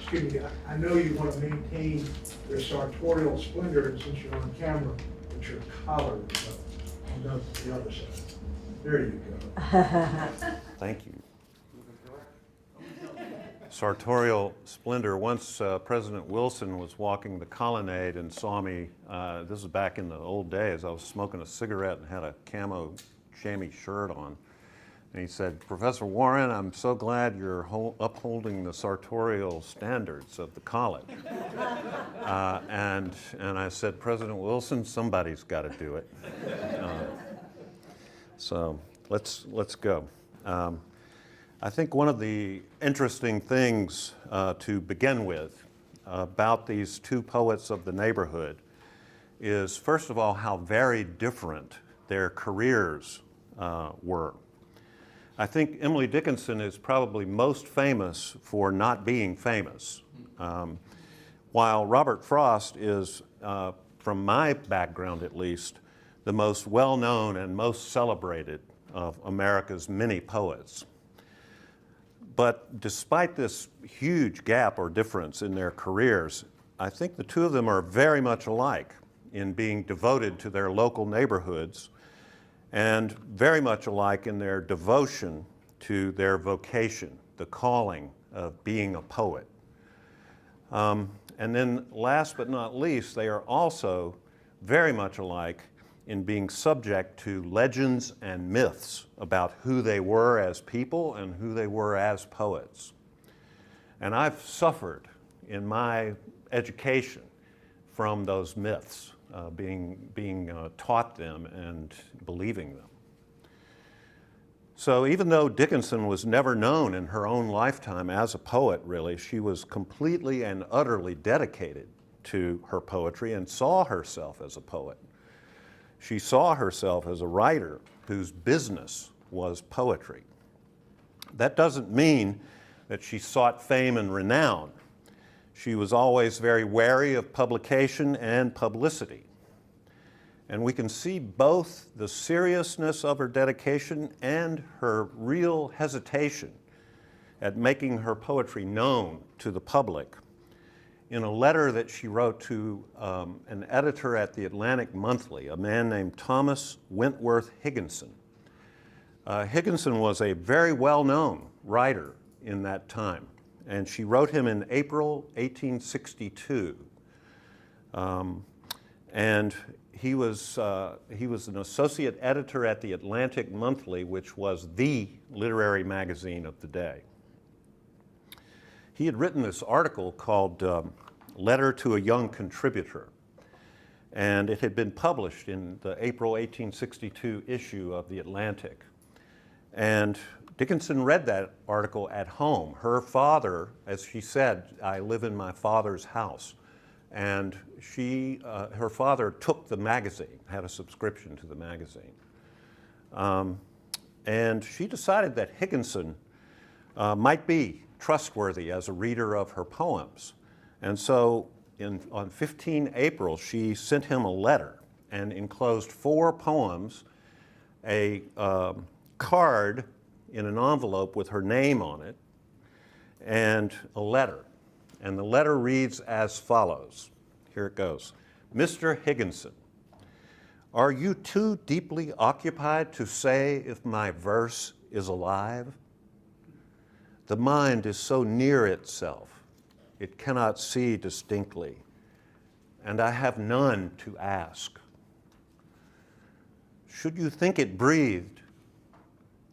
excuse me, I know you want to maintain your sartorial splendor, and since you're on camera, it's your collar is up on the other side. There you go. Thank you. Sartorial splendor. Once President Wilson was walking the colonnade and saw me, this was back in the old days, I was smoking a cigarette and had a camo chamois shirt on. And he said, "Professor Warren, I'm so glad you're upholding the sartorial standards of the college." And I said, "President Wilson, somebody's got to do it." So let's go. I think one of the interesting things to begin with about these two poets of the neighborhood is, first of all, how very different their careers were. I think Emily Dickinson is probably most famous for not being famous, while Robert Frost is, from my background at least, the most well-known and most celebrated of America's many poets. But despite this huge gap or difference in their careers, I think the two of them are very much alike in being devoted to their local neighborhoods and very much alike in their devotion to their vocation, the calling of being a poet. And then last but not least, they are also very much alike in being subject to legends and myths about who they were as people and who they were as poets. And I've suffered in my education from those myths, being taught them and believing them. So even though Dickinson was never known in her own lifetime as a poet, really, she was completely and utterly dedicated to her poetry and saw herself as a poet. She saw herself as a writer whose business was poetry. That doesn't mean that she sought fame and renown. She was always very wary of publication and publicity. And we can see both the seriousness of her dedication and her real hesitation at making her poetry known to the public in a letter that she wrote to an editor at the Atlantic Monthly, a man named Thomas Wentworth Higginson. Higginson was a very well-known writer in that time, and she wrote him in April 1862. And he was an associate editor at the Atlantic Monthly, which was the literary magazine of the day. He had written this article called Letter to a Young Contributor, and it had been published in the April 1862 issue of the Atlantic. And Dickinson read that article at home. Her father, as she said, "I live in my father's house." And her father took the magazine, had a subscription to the magazine. And she decided that Higginson might be trustworthy as a reader of her poems. And so on 15 April, she sent him a letter and enclosed 4 poems, a card in an envelope with her name on it, and a letter. And the letter reads as follows. Here it goes. "Mr. Higginson, are you too deeply occupied to say if my verse is alive? The mind is so near itself, it cannot see distinctly, and I have none to ask. Should you think it breathed,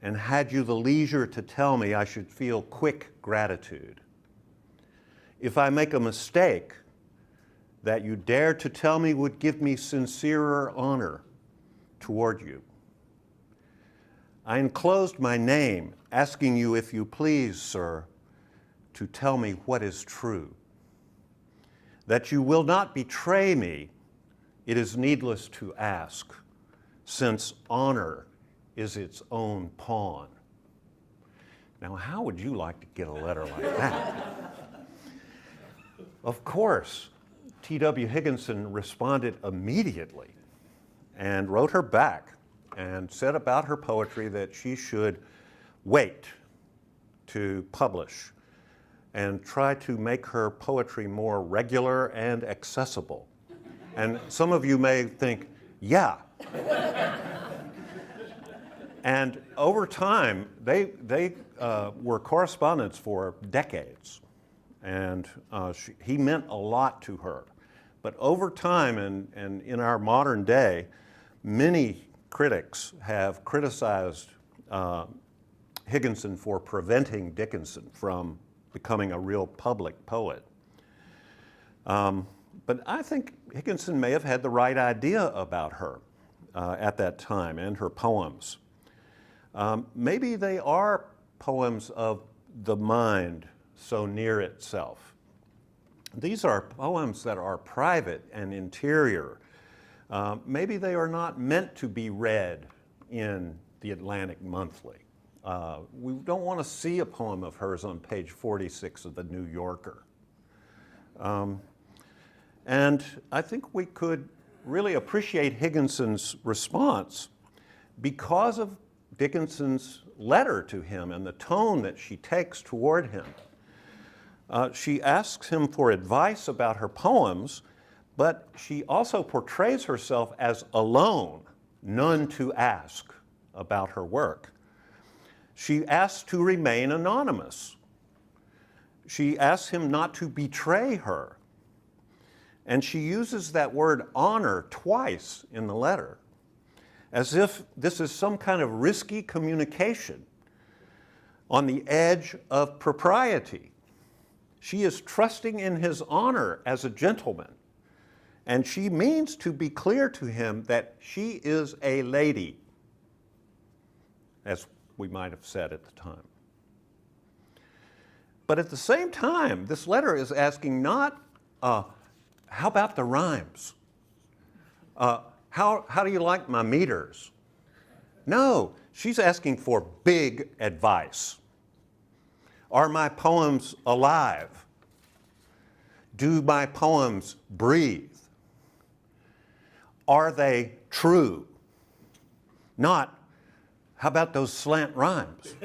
and had you the leisure to tell me, I should feel quick gratitude. If I make a mistake, that you dare to tell me would give me sincerer honor toward you. I enclosed my name, asking you, if you please, sir, to tell me what is true. That you will not betray me, it is needless to ask, since honor is its own pawn." Now, how would you like to get a letter like that? Of course, T.W. Higginson responded immediately and wrote her back and said about her poetry that she should wait to publish and try to make her poetry more regular and accessible. And some of you may think, yeah. And over time, they were correspondents for decades. And he meant a lot to her. But over time, and in our modern day, many critics have criticized Higginson for preventing Dickinson from becoming a real public poet. But I think Higginson may have had the right idea about her at that time and her poems. Maybe they are poems of the mind so near itself. These are poems that are private and interior. Maybe they are not meant to be read in the Atlantic Monthly. We don't want to see a poem of hers on page 46 of the New Yorker. And I think we could really appreciate Higginson's response because of Dickinson's letter to him and the tone that she takes toward him. She asks him for advice about her poems, but she also portrays herself as alone, none to ask about her work. She asks to remain anonymous. She asks him not to betray her. And she uses that word honor twice in the letter, as if this is some kind of risky communication on the edge of propriety. She is trusting in his honor as a gentleman, and she means to be clear to him that she is a lady, as we might have said at the time. But at the same time, this letter is asking not, how about the rhymes? How do you like my meters? No, she's asking for big advice. Are my poems alive? Do my poems breathe? Are they true? Not, how about those slant rhymes?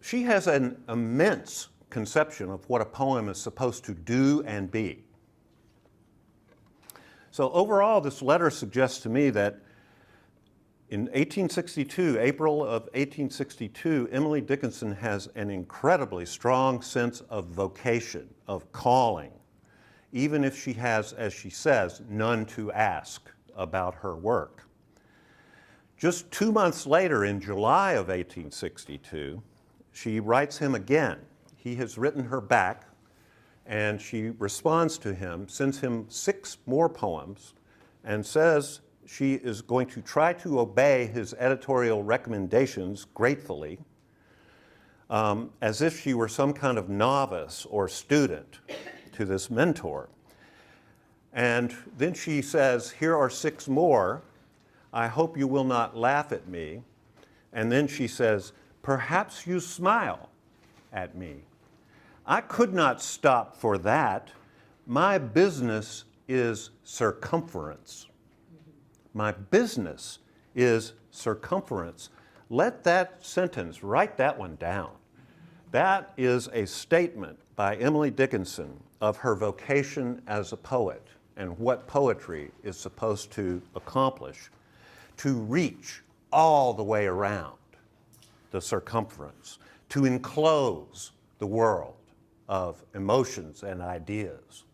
She has an immense conception of what a poem is supposed to do and be. So overall, this letter suggests to me that in 1862, April of 1862, Emily Dickinson has an incredibly strong sense of vocation, of calling, even if she has, as she says, none to ask about her work. Just 2 months later, in July of 1862, she writes him again. He has written her back, and she responds to him, sends him 6 more poems, and says she is going to try to obey his editorial recommendations gratefully, as if she were some kind of novice or student to this mentor. And then she says, here are 6 more. I hope you will not laugh at me. And then she says, perhaps you smile at me. I could not stop for that. My business is circumference. My business is circumference. Let that sentence, write that one down. That is a statement by Emily Dickinson of her vocation as a poet and what poetry is supposed to accomplish, to reach all the way around the circumference, to enclose the world of emotions and ideas.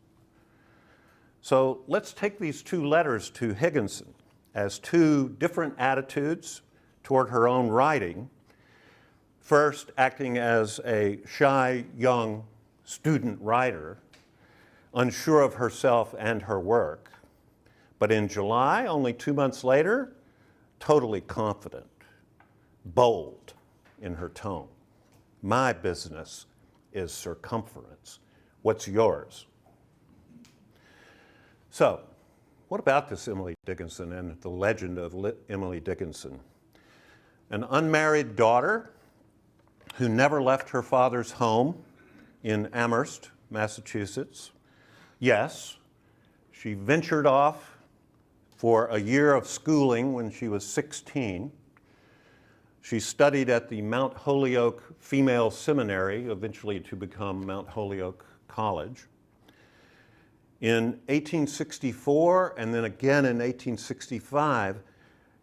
So let's take these 2 letters to Higginson as 2 different attitudes toward her own writing. First, acting as a shy young student writer, unsure of herself and her work. But in July, only 2 months later, totally confident, bold in her tone. My business is circumference. What's yours? So, what about this Emily Dickinson and the legend of Emily Dickinson? An unmarried daughter who never left her father's home in Amherst, Massachusetts. Yes, she ventured off for a year of schooling when she was 16, She studied at the Mount Holyoke Female Seminary, eventually to become Mount Holyoke College. In 1864 and then again in 1865,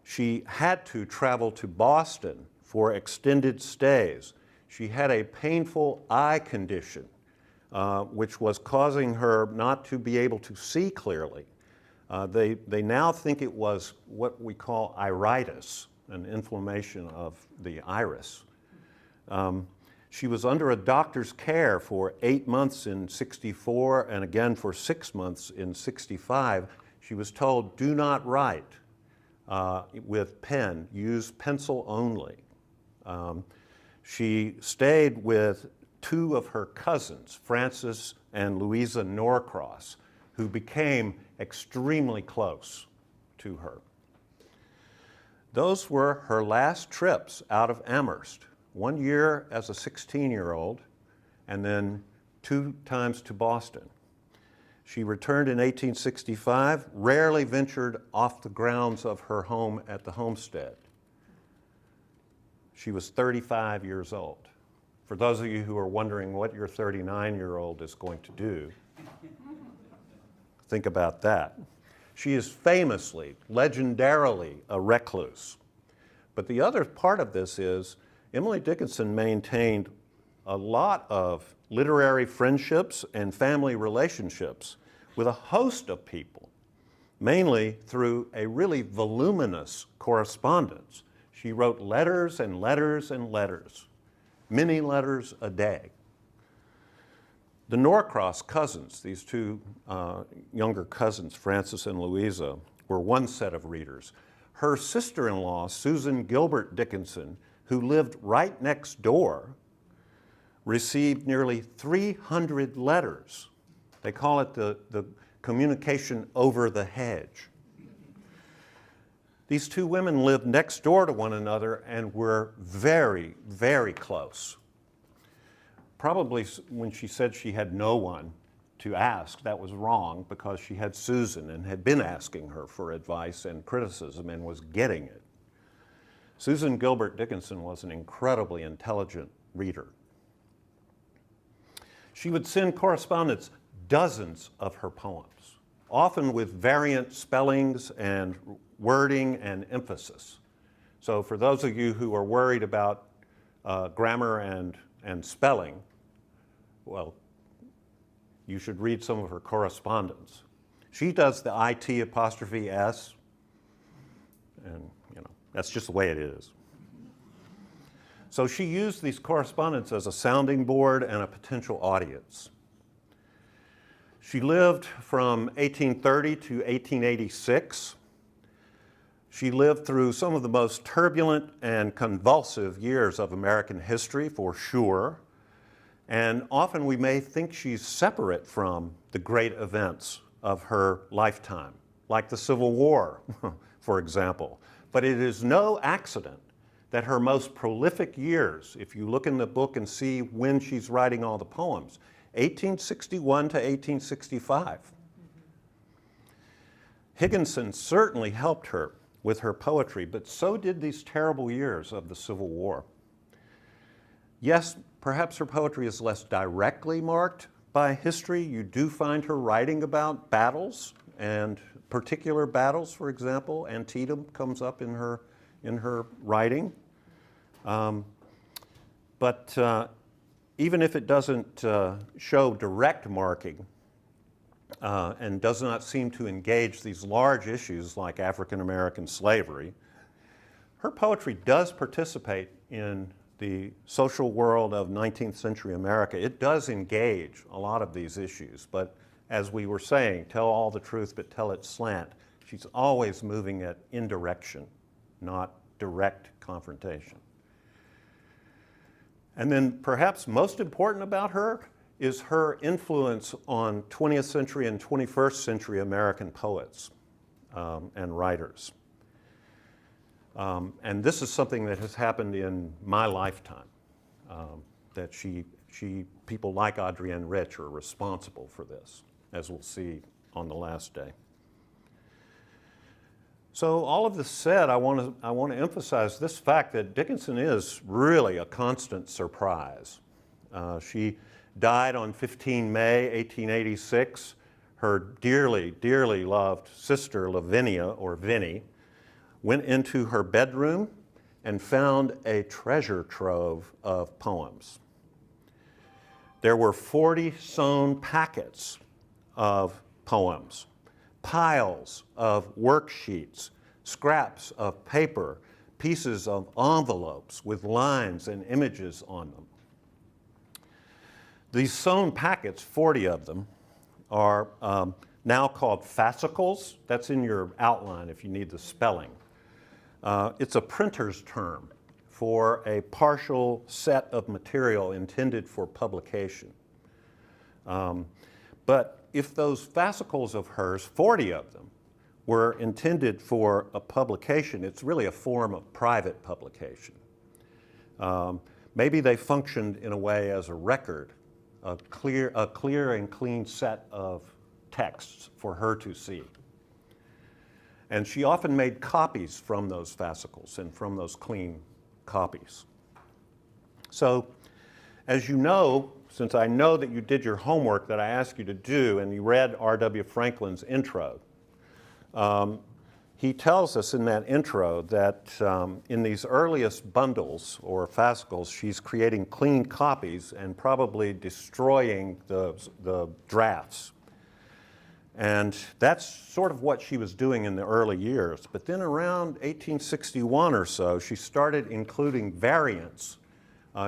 she had to travel to Boston for extended stays. She had a painful eye condition, which was causing her not to be able to see clearly. They now think it was what we call iritis, an inflammation of the iris. She was under a doctor's care for 8 months in 64 and again for 6 months in 65. She was told, do not write with pen, use pencil only. She stayed with two of her cousins, Frances and Louisa Norcross, who became extremely close to her. Those were her last trips out of Amherst. 1 year as a 16-year-old, and then 2 times to Boston. She returned in 1865, rarely ventured off the grounds of her home at the homestead. She was 35 years old. For those of you who are wondering what your 39-year-old is going to do, think about that. She is famously, legendarily a recluse. But the other part of this is Emily Dickinson maintained a lot of literary friendships and family relationships with a host of people, mainly through a really voluminous correspondence. She wrote letters and letters and letters, many letters a day. The Norcross Cousins, these two younger cousins, Frances and Louisa, were one set of readers. Her sister-in-law, Susan Gilbert Dickinson, who lived right next door, received nearly 300 letters. They call it the communication over the hedge. These two women lived next door to one another and were very, very close. Probably when she said she had no one to ask, that was wrong because she had Susan and had been asking her for advice and criticism and was getting it. Susan Gilbert Dickinson was an incredibly intelligent reader. She would send correspondence dozens of her poems, often with variant spellings and wording and emphasis. So for those of you who are worried about grammar and spelling, well, you should read some of her correspondence. She does the IT apostrophe S, and that's just the way it is. So she used these correspondence as a sounding board and a potential audience. She lived from 1830 to 1886. She lived through some of the most turbulent and convulsive years of American history, for sure. And often we may think she's separate from the great events of her lifetime, like the Civil War, for example. But it is no accident that her most prolific years, if you look in the book and see when she's writing all the poems, 1861 to 1865. Higginson certainly helped her with her poetry, but so did these terrible years of the Civil War. Yes, perhaps her poetry is less directly marked by history. You do find her writing about battles and particular battles, for example. Antietam comes up in her writing. But even if it doesn't show direct marking and does not seem to engage these large issues like African American slavery, her poetry does participate in the social world of 19th century America. It does engage a lot of these issues, but as we were saying, tell all the truth but tell it slant. She's always moving at indirection, not direct confrontation. And then perhaps most important about her is her influence on 20th century and 21st century American poets and writers. And this is something that has happened in my lifetime, that people like Adrienne Rich are responsible for this, as we'll see on the last day. So all of this said, I want to emphasize this fact that Dickinson is really a constant surprise. She died on 15 May 1886. Her dearly, dearly loved sister, Lavinia, or Vinnie, went into her bedroom and found a treasure trove of poems. There were 40 sewn packets of poems, piles of worksheets, scraps of paper, pieces of envelopes with lines and images on them. These sewn packets, 40 of them, are now called fascicles. That's in your outline if you need the spelling. It's a printer's term for a partial set of material intended for publication. But if those fascicles of hers, 40 of them, were intended for a publication, it's really a form of private publication. Maybe they functioned in a way as a record, a clear and clean set of texts for her to see. And she often made copies from those fascicles and from those clean copies. So, as you know, since I know that you did your homework that I asked you to do and you read R.W. Franklin's intro, he tells us in that intro that in these earliest bundles or fascicles, she's creating clean copies and probably destroying the drafts. And that's sort of what she was doing in the early years. But then around 1861 or so, she started including variants.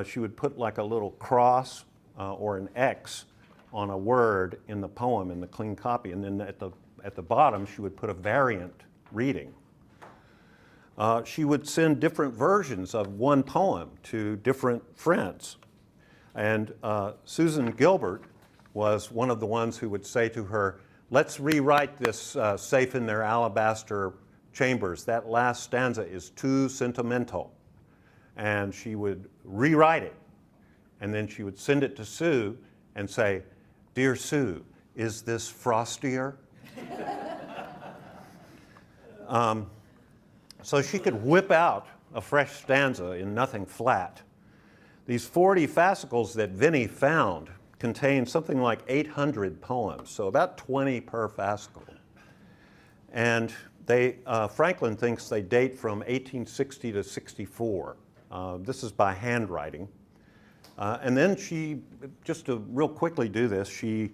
She would put like a little cross or an X on a word in the poem in the clean copy. And then at the bottom, she would put a variant reading. She would send different versions of one poem to different friends. And Susan Gilbert was one of the ones who would say to her, "Let's rewrite this safe in their alabaster chambers. That last stanza is too sentimental." And she would rewrite it. And then she would send it to Sue and say, "Dear Sue, is this frostier?" So she could whip out a fresh stanza in nothing flat. These 40 fascicles that Vinnie found contain something like 800 poems, so about 20 per fascicle. And Franklin thinks they date from 1860 to 64. This is by handwriting. And then she, just to real quickly do this, she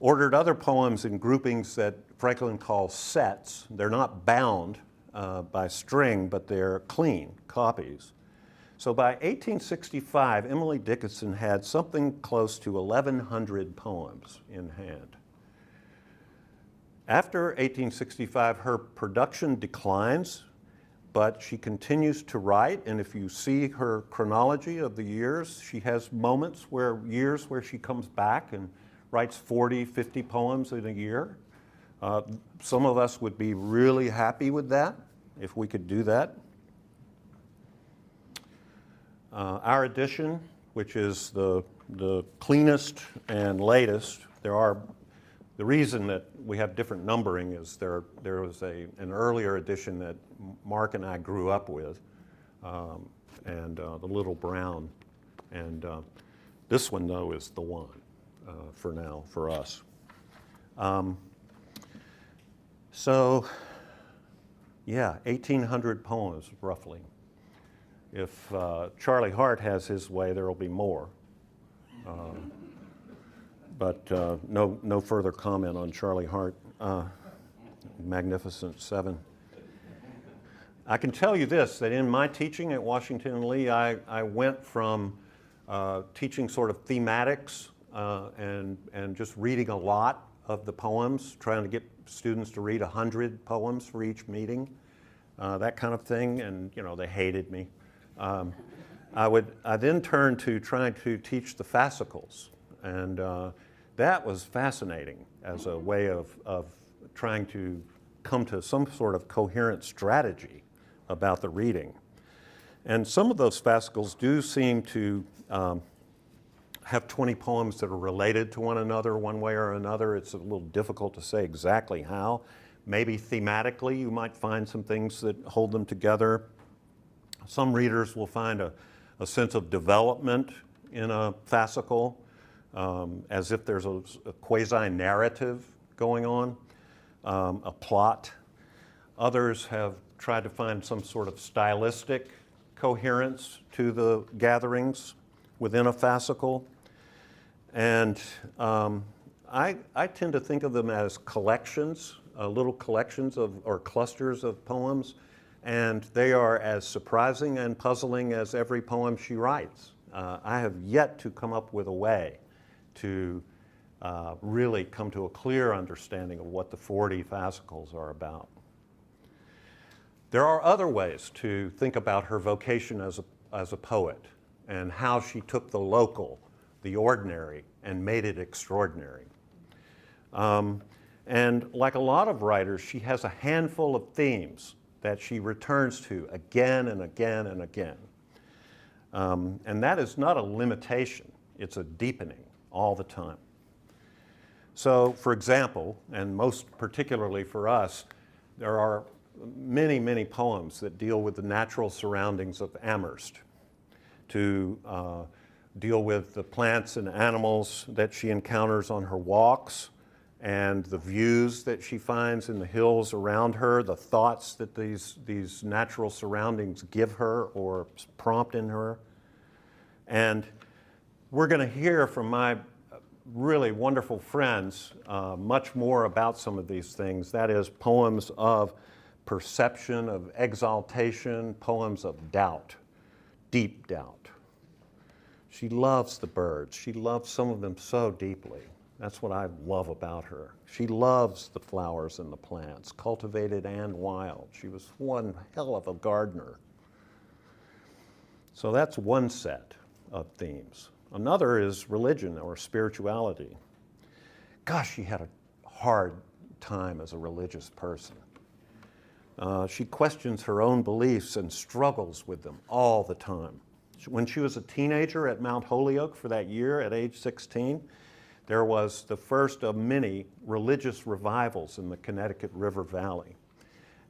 ordered other poems in groupings that Franklin calls sets. They're not bound by string, but they're clean copies. So by 1865, Emily Dickinson had something close to 1,100 poems in hand. After 1865, her production declines, but she continues to write, and if you see her chronology of the years, she has years where she comes back and writes 40, 50 poems in a year. Some of us would be really happy with that, if we could do that. Our edition, which is the cleanest and latest, the reason that we have different numbering is there was an earlier edition that Mark and I grew up with, and the little brown, and this one though is the one for now for us. So, yeah, 1,800 poems roughly. If Charlie Hart has his way, there will be more. But no further comment on Charlie Hart. Magnificent Seven. I can tell you this, that in my teaching at Washington and Lee, I went from teaching sort of thematics and just reading a lot of the poems, trying to get students to read 100 poems for each meeting, that kind of thing, and they hated me. I then turned to trying to teach the fascicles, and that was fascinating as a way of trying to come to some sort of coherent strategy about the reading. And some of those fascicles do seem to have 20 poems that are related to one another one way or another. It's a little difficult to say exactly how, Maybe thematically you might find some things that hold them together. Some readers will find a sense of development in a fascicle, as if there's a quasi-narrative going on, a plot. Others have tried to find some sort of stylistic coherence to the gatherings within a fascicle. And I tend to think of them as collections, little collections or clusters of poems, and they are as surprising and puzzling as every poem she writes. I have yet to come up with a way to really come to a clear understanding of what the 40 fascicles are about. There are other ways to think about her vocation as a poet and how she took the local, the ordinary, and made it extraordinary. And like a lot of writers, she has a handful of themes that she returns to again and again and again. And that is not a limitation, it's a deepening all the time. So, for example, and most particularly for us, there are many, many poems that deal with the natural surroundings of Amherst, to deal with the plants and animals that she encounters on her walks, and the views that she finds in the hills around her, the thoughts that these natural surroundings give her or prompt in her. And we're going to hear from my really wonderful friends much more about some of these things. That is, poems of perception, of exaltation, poems of doubt, deep doubt. She loves the birds. She loves some of them so deeply. That's what I love about her. She loves the flowers and the plants, cultivated and wild. She was one hell of a gardener. So that's one set of themes. Another is religion or spirituality. Gosh, she had a hard time as a religious person. She questions her own beliefs and struggles with them all the time. When she was a teenager at Mount Holyoke for that year at age 16, there was the first of many religious revivals in the Connecticut River Valley.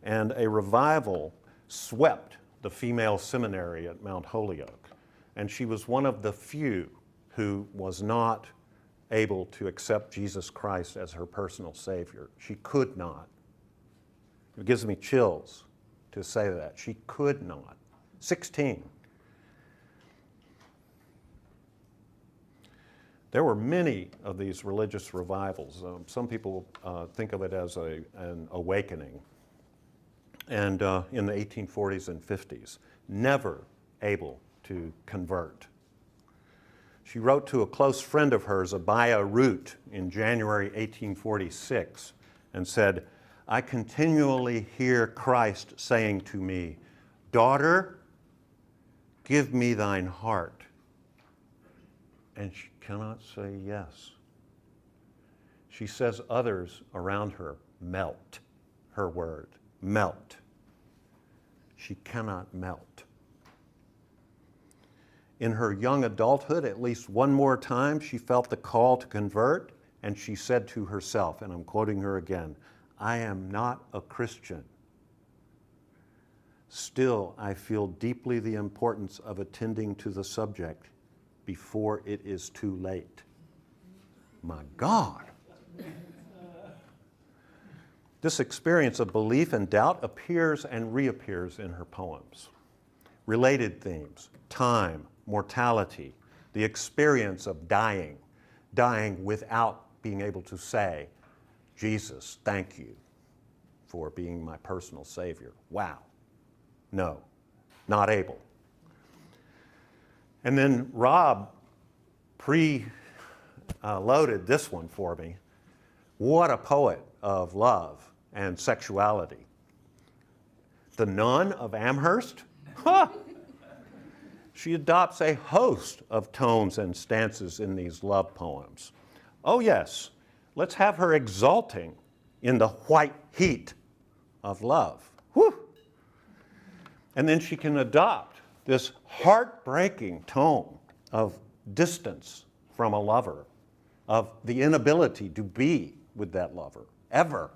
And a revival swept the female seminary at Mount Holyoke. And she was one of the few who was not able to accept Jesus Christ as her personal Savior. She could not. It gives me chills to say that. She could not. 16. There were many of these religious revivals. Some people think of it as an awakening. And in the 1840s and 50s, never able to convert. She wrote to a close friend of hers, Abaya Root, in January 1846, and said, "I continually hear Christ saying to me, 'Daughter, give me thine heart.' And she cannot say yes. She says others around her melt, her word, melt. She cannot melt. In her young adulthood, at least one more time, she felt the call to convert, and she said to herself, and I'm quoting her again, 'I am not a Christian. Still, I feel deeply the importance of attending to the subject before it is too late.'" My God. This experience of belief and doubt appears and reappears in her poems. Related themes: time, mortality, the experience of dying without being able to say, "Jesus, thank you for being my personal Savior." Wow. No, not able. And then Rob pre-loaded this one for me. What a poet of love and sexuality. The Nun of Amherst? Huh! She adopts a host of tones and stances in these love poems. Oh yes, let's have her exulting in the white heat of love. Whew! And then she can adopt this heartbreaking tone of distance from a lover, of the inability to be with that lover, ever.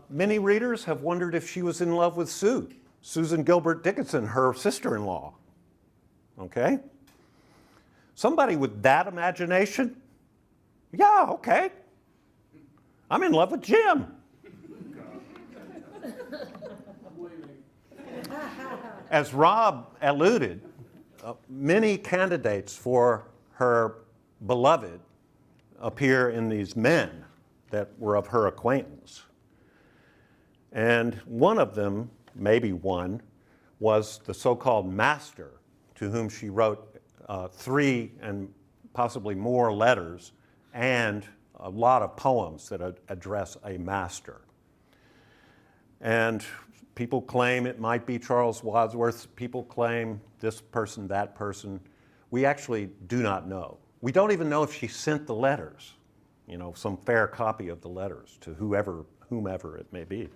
Many readers have wondered if she was in love with Susan Gilbert Dickinson, her sister-in-law. Okay? Somebody with that imagination? Yeah, okay. I'm in love with Jim. As Rob alluded, many candidates for her beloved appear in these men that were of her acquaintance. And one of them, maybe one, was the so-called master, to whom she wrote 3 and possibly more letters and a lot of poems that address a master. And people claim it might be Charles Wadsworth. People claim this person, that person. We actually do not know. We don't even know if she sent the letters, some fair copy of the letters to whomever it may be.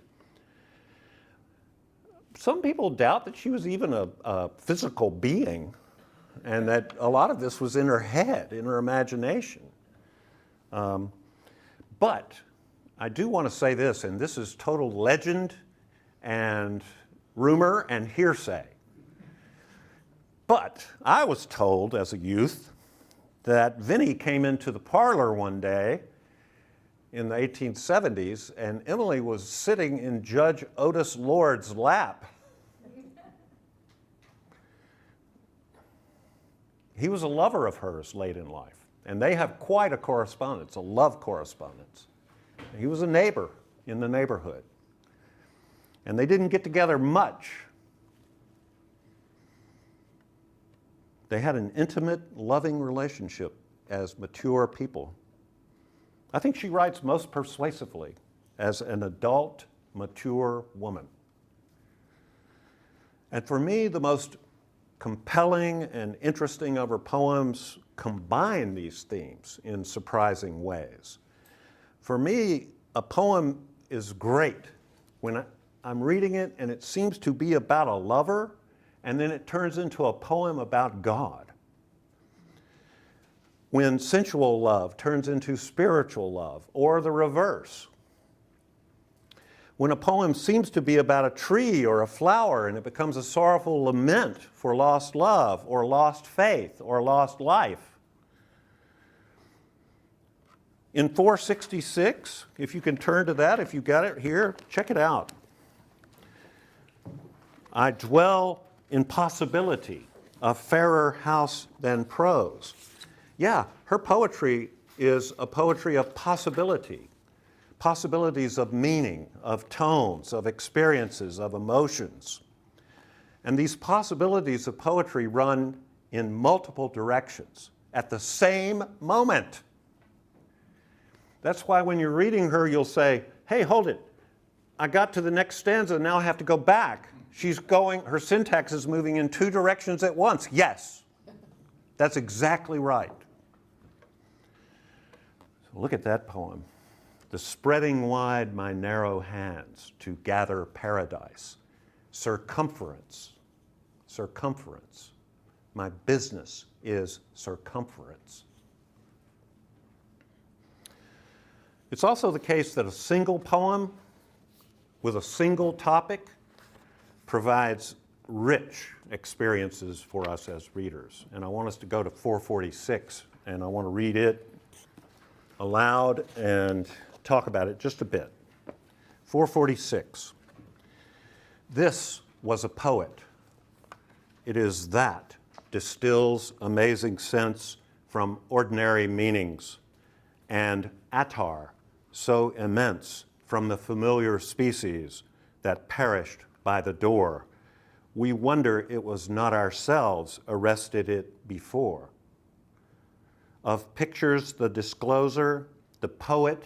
Some people doubt that she was even a physical being, and that a lot of this was in her head, in her imagination. But I do want to say this, and this is total legend and rumor and hearsay. But I was told as a youth that Vinnie came into the parlor one day in the 1870s, and Emily was sitting in Judge Otis Lord's lap. He was a lover of hers late in life, and they have quite a correspondence, a love correspondence. He was a neighbor in the neighborhood, and they didn't get together much. They had an intimate, loving relationship as mature people. I think she writes most persuasively as an adult, mature woman. And for me, the most compelling and interesting of her poems combine these themes in surprising ways. For me, a poem is great when I'm reading it and it seems to be about a lover, and then it turns into a poem about God. When sensual love turns into spiritual love, or the reverse. When a poem seems to be about a tree or a flower and it becomes a sorrowful lament for lost love, or lost faith, or lost life. In 466, if you can turn to that, if you got it here, check it out. I dwell in possibility, a fairer house than prose. Yeah, her poetry is a poetry of possibility. Possibilities of meaning, of tones, of experiences, of emotions. And these possibilities of poetry run in multiple directions at the same moment. That's why when you're reading her, you'll say, hey, hold it. I got to the next stanza, now I have to go back. Her syntax is moving in 2 directions at once. Yes, that's exactly right. So look at that poem. The spreading wide my narrow hands to gather paradise. Circumference. My business is circumference. It's also the case that a single poem with a single topic provides rich experiences for us as readers. And I want us to go to 446, and I want to read it aloud and talk about it just a bit. 446. This was a poet. It is that distills amazing sense from ordinary meanings, and attar so immense from the familiar species that perished by the door. We wonder it was not ourselves arrested it before. Of pictures the discloser, the poet,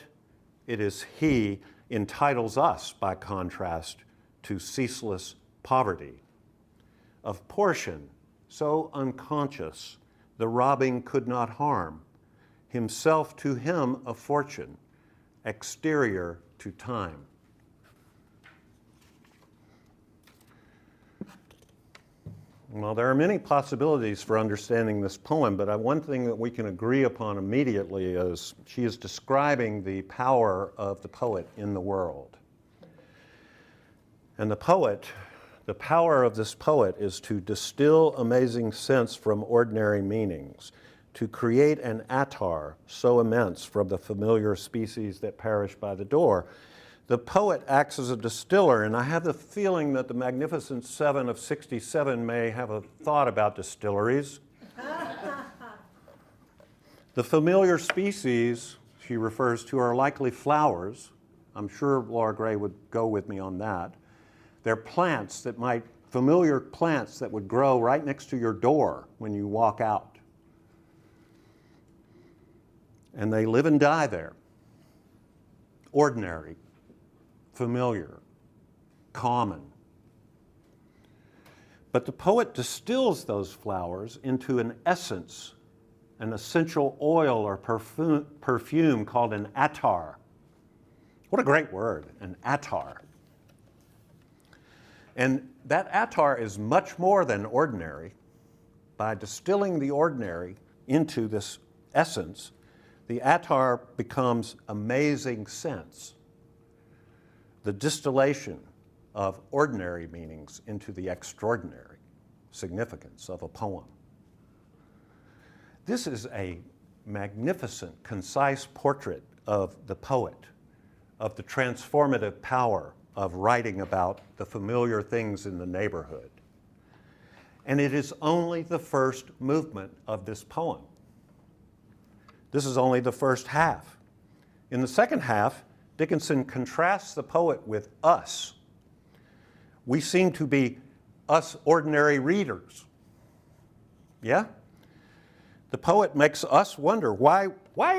it is he entitles us, by contrast, to ceaseless poverty. Of portion, so unconscious, the robbing could not harm, himself to him a fortune, exterior to time. Well, there are many possibilities for understanding this poem, but one thing that we can agree upon immediately is she is describing the power of the poet in the world. And the power of this poet is to distill amazing sense from ordinary meanings, to create an attar so immense from the familiar species that perish by the door. The poet acts as a distiller, and I have the feeling that the Magnificent Seven of 67 may have a thought about distilleries. The familiar species she refers to are likely flowers. I'm sure Laura Gray would go with me on that. They're plants familiar plants that would grow right next to your door when you walk out. And they live and die there. Ordinary, familiar, common. But the poet distills those flowers into an essence, an essential oil or perfume called an attar. What a great word, an attar. And that attar is much more than ordinary. By distilling the ordinary into this essence, the attar becomes amazing sense, the distillation of ordinary meanings into the extraordinary significance of a poem. This is a magnificent, concise portrait of the poet, of the transformative power of writing about the familiar things in the neighborhood. And it is only the first movement of this poem. This is only the first half. In the second half, Dickinson contrasts the poet with us. We seem to be us ordinary readers. Yeah? The poet makes us wonder, why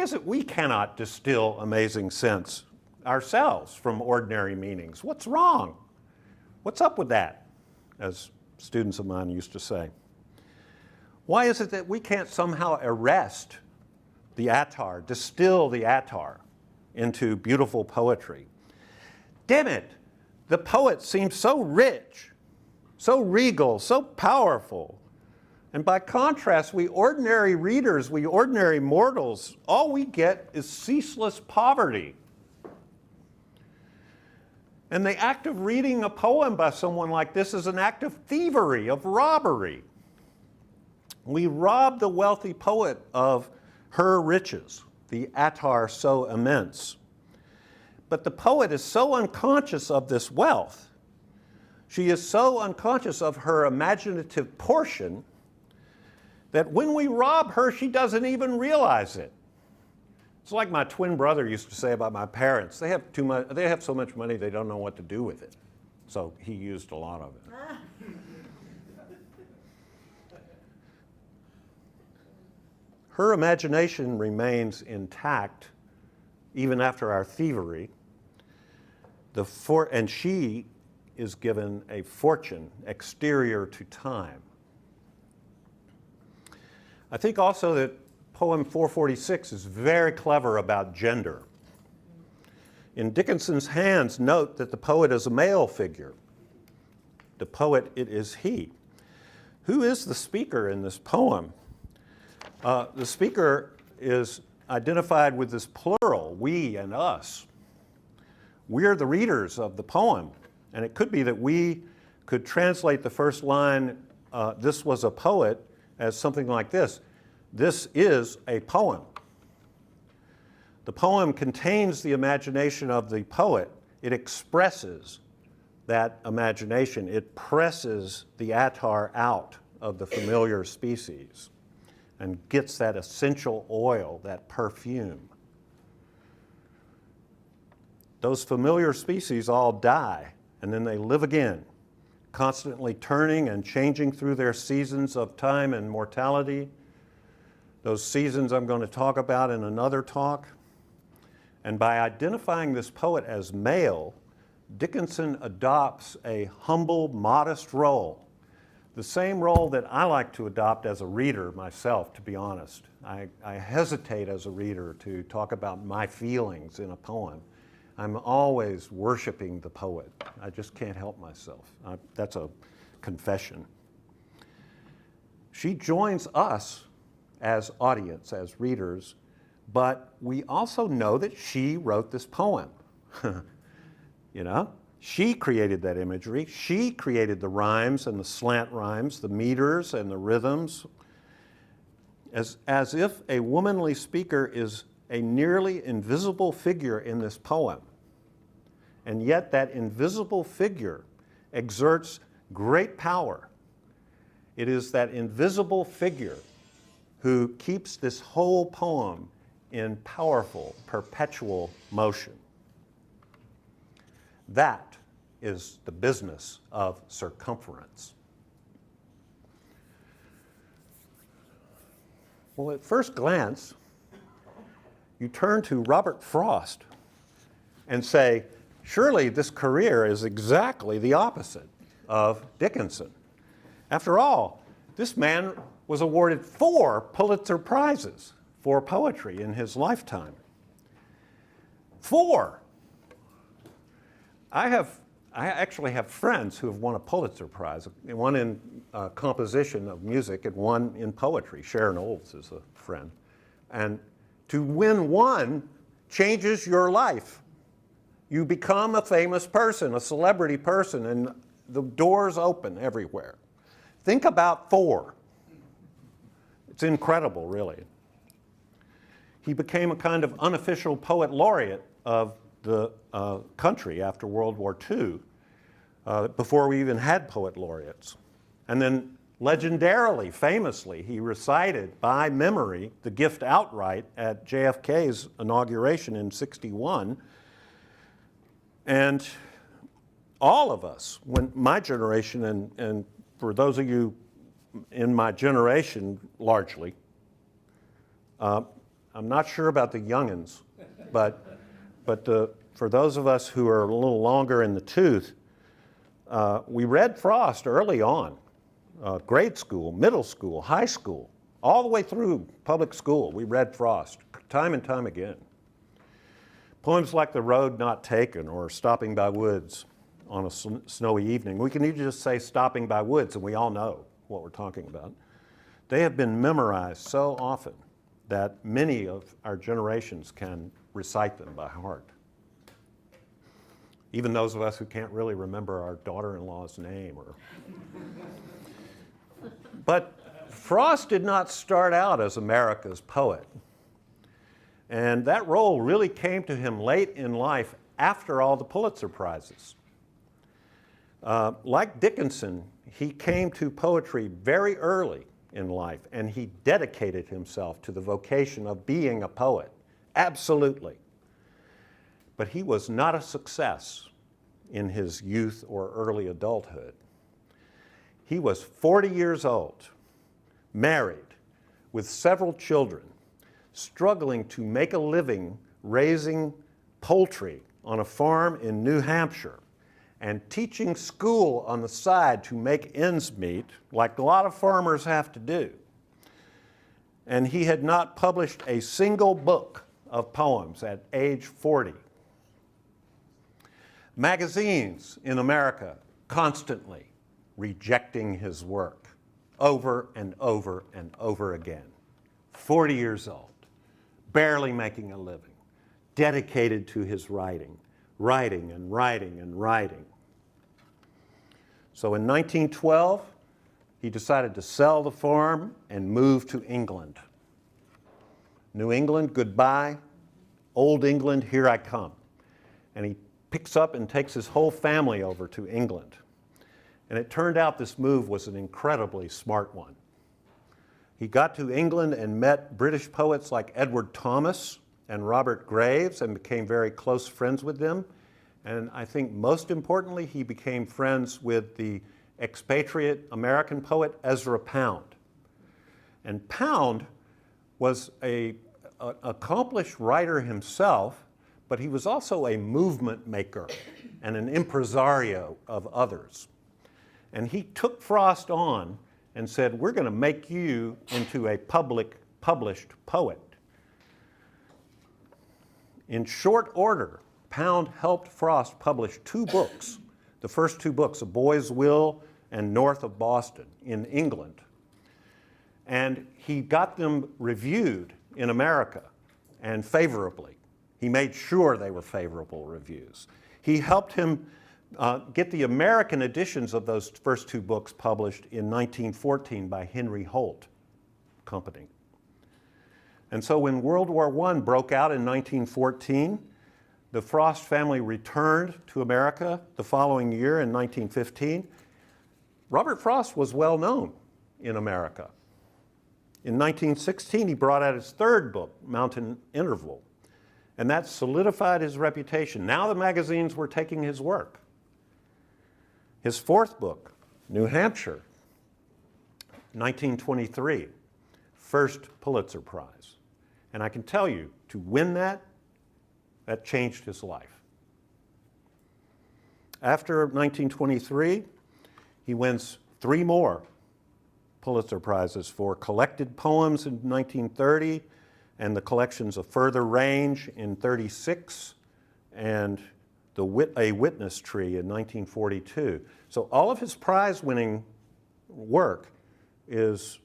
is it we cannot distill amazing sense ourselves from ordinary meanings? What's wrong? What's up with that, as students of mine used to say? Why is it that we can't somehow arrest the attar, distill the attar into beautiful poetry? Damn it, the poet seems so rich, so regal, so powerful. And by contrast, we ordinary readers, we ordinary mortals, all we get is ceaseless poverty. And the act of reading a poem by someone like this is an act of thievery, of robbery. We rob the wealthy poet of her riches, the attar so immense. But the poet is so unconscious of this wealth. She is so unconscious of her imaginative portion that when we rob her, she doesn't even realize it. It's like my twin brother used to say about my parents. They have so much money they don't know what to do with it. So he used a lot of it. Her imagination remains intact even after our thievery. And she is given a fortune exterior to time. I think also that poem 446 is very clever about gender. In Dickinson's hands, note that the poet is a male figure. The poet, it is he. Who is the speaker in this poem? The speaker is identified with this plural, we and us. We're the readers of the poem. And it could be that we could translate the first line, this was a poet, as something like this. This is a poem. The poem contains the imagination of the poet. It expresses that imagination. It presses the attar out of the familiar species and gets that essential oil, that perfume. Those familiar species all die, and then they live again, constantly turning and changing through their seasons of time and mortality. Those seasons I'm going to talk about in another talk. And by identifying this poet as male, Dickinson adopts a humble, modest role, the same role that I like to adopt as a reader myself, to be honest. I hesitate as a reader to talk about my feelings in a poem. I'm always worshiping the poet. I just can't help myself. That's a confession. She joins us as audience, as readers, but we also know that she wrote this poem. You know, She created that imagery. She created the rhymes and the slant rhymes, the meters and the rhythms, as if a womanly speaker is a nearly invisible figure in this poem. And yet that invisible figure exerts great power. It is that invisible figure who keeps this whole poem in powerful, perpetual motion. That is the business of circumference. Well, at first glance, you turn to Robert Frost and say, surely this career is exactly the opposite of Dickinson. After all, this man was awarded 4 Pulitzer Prizes for poetry in his lifetime. 4! I actually have friends who have won a Pulitzer Prize, one in composition of music and one in poetry. Sharon Olds is a friend. And to win one changes your life. You become a famous person, a celebrity person, and the doors open everywhere. Think about 4. It's incredible, really. He became a kind of unofficial poet laureate of the country after World War II, before we even had poet laureates. And then legendarily, famously, he recited by memory the gift outright at JFK's inauguration in '61. And all of us, when my generation, and for those of you in my generation largely, I'm not sure about the youngins, but for those of us who are a little longer in the tooth, we read Frost early on, grade school, middle school, high school, all the way through public school. We read Frost time and time again. Poems like The Road Not Taken or Stopping by Woods on a snowy evening. We can even just say Stopping by Woods and we all know what we're talking about. They have been memorized so often that many of our generations can recite them by heart. Even those of us who can't really remember our daughter-in-law's name. But Frost did not start out as America's poet. And that role really came to him late in life after all the Pulitzer Prizes. Like Dickinson, he came to poetry very early in life, and he dedicated himself to the vocation of being a poet, absolutely. But he was not a success in his youth or early adulthood. He was 40 years old, married, with several children, struggling to make a living raising poultry on a farm in New Hampshire, and teaching school on the side to make ends meet, like a lot of farmers have to do. And he had not published a single book of poems at age 40. Magazines in America constantly rejecting his work over and over and over again. 40 years old, barely making a living, dedicated to his writing, writing and writing and writing. So in 1912, he decided to sell the farm and move to England. New England, goodbye. Old England, here I come. And he picks up and takes his whole family over to England. And it turned out this move was an incredibly smart one. He got to England and met British poets like Edward Thomas and Robert Graves and became very close friends with them. And I think most importantly, he became friends with the expatriate American poet Ezra Pound. And Pound was an accomplished writer himself, but he was also a movement maker and an impresario of others. And he took Frost on and said, we're going to make you into a published poet. In short order, Pound helped Frost publish 2 books, the first 2 books, A Boy's Will and North of Boston in England. And he got them reviewed in America, and favorably. He made sure they were favorable reviews. He helped him get the American editions of those first two books published in 1914 by Henry Holt Company. And so when World War I broke out in 1914, the Frost family returned to America the following year in 1915. Robert Frost was well known in America. In 1916, he brought out his third book, Mountain Interval, and that solidified his reputation. Now the magazines were taking his work. His fourth book, New Hampshire, 1923, first Pulitzer Prize. And I can tell you, to win that changed his life. After 1923, he wins 3 more Pulitzer Prizes for collected poems in 1930 and the collections of Further Range in 36 and A Witness Tree in 1942. So all of his prize-winning work is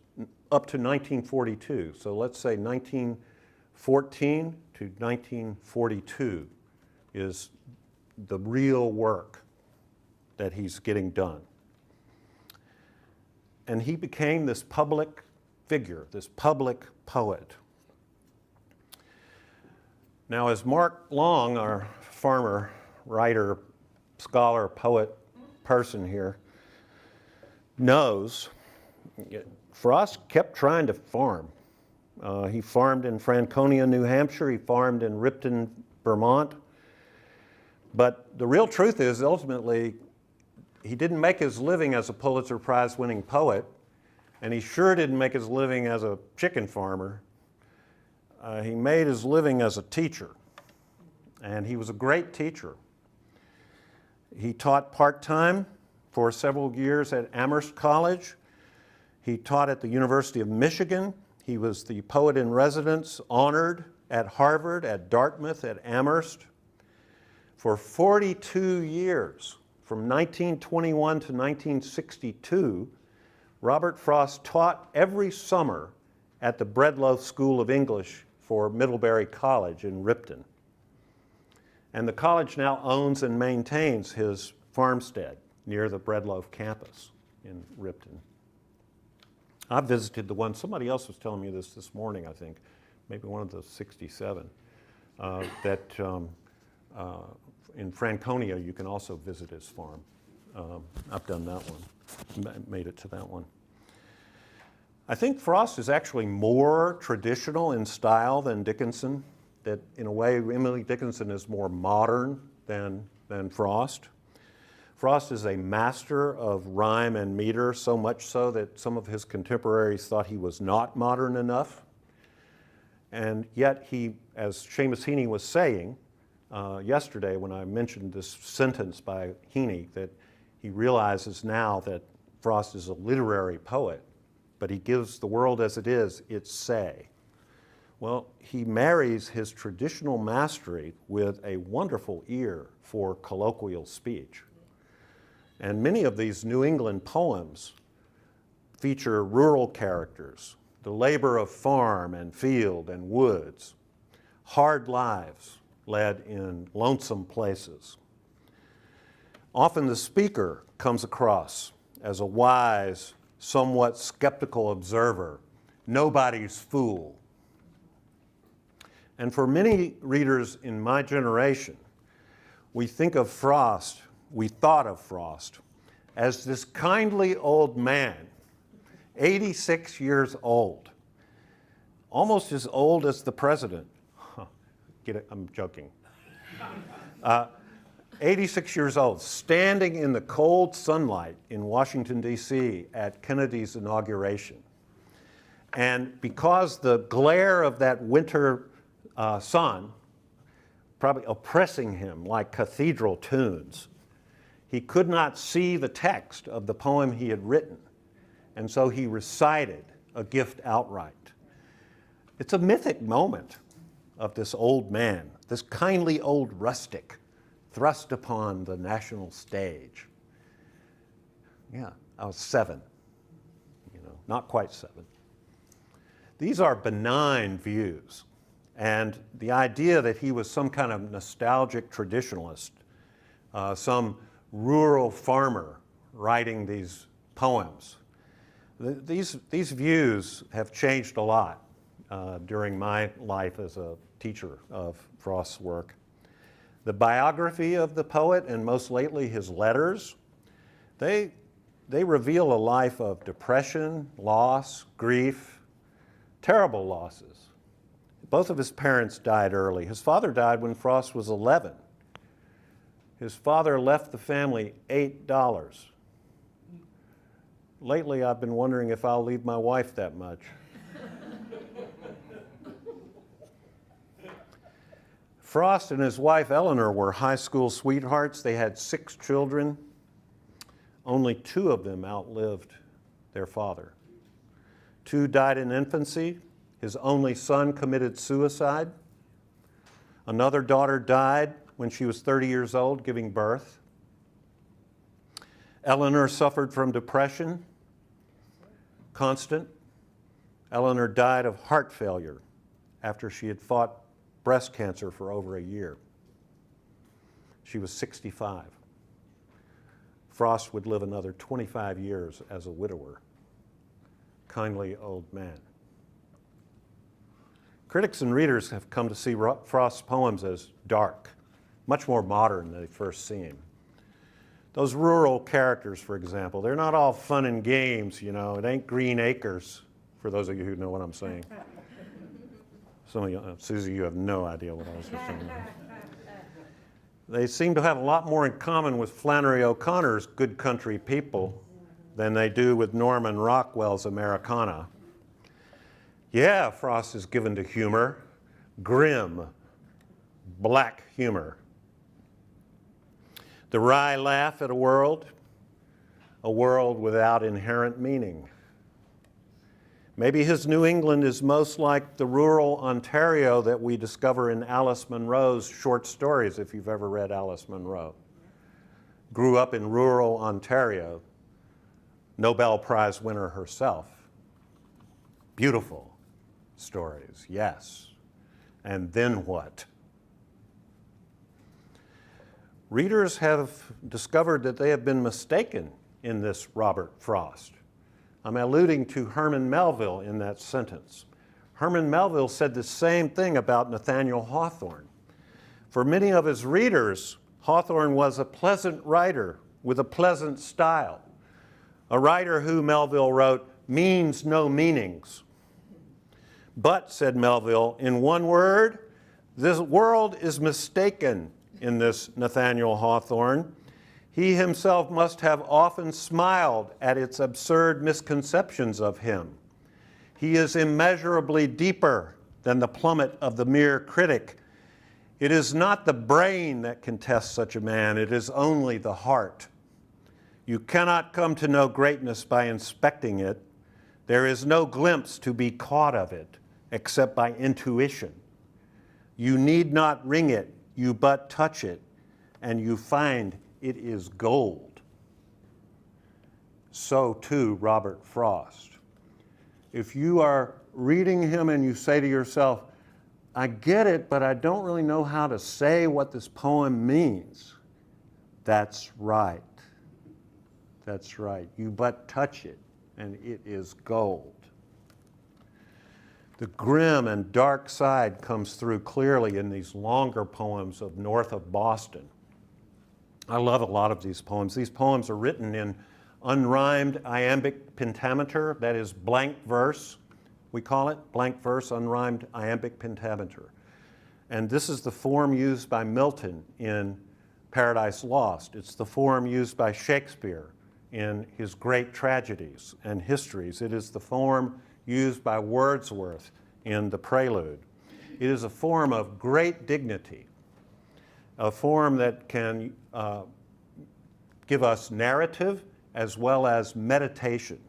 up to 1942. So let's say 1914 to 1942 is the real work that he's getting done. And he became this public figure, this public poet. Now, as Mark Long, our farmer, writer, scholar, poet, person here, knows, Frost kept trying to farm. He farmed in Franconia, New Hampshire. He farmed in Ripton, Vermont. But the real truth is, ultimately, he didn't make his living as a Pulitzer Prize-winning poet, and he sure didn't make his living as a chicken farmer. He made his living as a teacher, and he was a great teacher. He taught part-time for several years at Amherst College. He taught at the University of Michigan. He was the poet in residence, honored at Harvard, at Dartmouth, at Amherst. For 42 years, from 1921 to 1962, Robert Frost taught every summer at the Breadloaf School of English for Middlebury College in Ripton. And the college now owns and maintains his farmstead near the Breadloaf campus in Ripton. I visited the one, somebody else was telling me this morning, I think, maybe one of the 67, in Franconia you can also visit his farm. I've done that one, made it to that one. I think Frost is actually more traditional in style than Dickinson, that in a way Emily Dickinson is more modern than Frost. Frost is a master of rhyme and meter, so much so that some of his contemporaries thought he was not modern enough. And yet he, as Seamus Heaney was saying yesterday when I mentioned this sentence by Heaney, that he realizes now that Frost is a literary poet, but he gives the world as it is its say. Well, he marries his traditional mastery with a wonderful ear for colloquial speech. And many of these New England poems feature rural characters, the labor of farm and field and woods, hard lives led in lonesome places. Often the speaker comes across as a wise, somewhat skeptical observer, nobody's fool. And for many readers in my generation, we thought of Frost as this kindly old man, 86 years old, almost as old as the president. Get it? I'm joking. 86 years old, standing in the cold sunlight in Washington, D.C. at Kennedy's inauguration. And because the glare of that winter sun probably oppressing him like cathedral tunes, he could not see the text of the poem he had written, and so he recited a gift outright. It's a mythic moment of this old man, this kindly old rustic, thrust upon the national stage. Yeah, I was 7, not quite 7. These are benign views, and the idea that he was some kind of nostalgic traditionalist, some rural farmer writing these poems. These views have changed a lot during my life as a teacher of Frost's work. The biography of the poet, and most lately his letters, they reveal a life of depression, loss, grief, terrible losses. Both of his parents died early. His father died when Frost was 11. His father left the family $8. Lately, I've been wondering if I'll leave my wife that much. Frost and his wife Eleanor were high school sweethearts. They had 6 children. Only 2 of them outlived their father. 2 died in infancy. His only son committed suicide. Another daughter died when she was 30 years old, giving birth. Eleanor suffered from depression, constant. Eleanor died of heart failure after she had fought breast cancer for over a year. She was 65. Frost would live another 25 years as a widower. Kindly old man. Critics and readers have come to see Frost's poems as dark, much more modern than they first seem. Those rural characters, for example, they're not all fun and games, you know. It ain't Green Acres, for those of you who know what I'm saying. Some of you, Susie, you have no idea what I was just saying. They seem to have a lot more in common with Flannery O'Connor's Good Country People than they do with Norman Rockwell's Americana. Yeah, Frost is given to humor, grim, black humor. The wry laugh at a world without inherent meaning. Maybe his New England is most like the rural Ontario that we discover in Alice Munro's short stories, if you've ever read Alice Munro. Grew up in rural Ontario, Nobel Prize winner herself. Beautiful stories, yes. And then what? Readers have discovered that they have been mistaken in this Robert Frost. I'm alluding to Herman Melville in that sentence. Herman Melville said the same thing about Nathaniel Hawthorne. For many of his readers, Hawthorne was a pleasant writer with a pleasant style. A writer who, Melville wrote, means no meanings. But, said Melville, in one word, this world is mistaken in this Nathaniel Hawthorne. He himself must have often smiled at its absurd misconceptions of him. He is immeasurably deeper than the plummet of the mere critic. It is not the brain that can test such a man, it is only the heart. You cannot come to know greatness by inspecting it. There is no glimpse to be caught of it, except by intuition. You need not ring it, you but touch it, and you find it is gold. So too, Robert Frost. If you are reading him and you say to yourself, I get it, but I don't really know how to say what this poem means, that's right. That's right. You but touch it, and it is gold. The grim and dark side comes through clearly in these longer poems of North of Boston. I love a lot of these poems. These poems are written in unrhymed iambic pentameter, that is blank verse. We call it blank verse, unrhymed iambic pentameter. And this is the form used by Milton in Paradise Lost. It's the form used by Shakespeare in his great tragedies and histories. It is the form used by Wordsworth in The Prelude. It is a form of great dignity, a form that can give us narrative as well as meditation.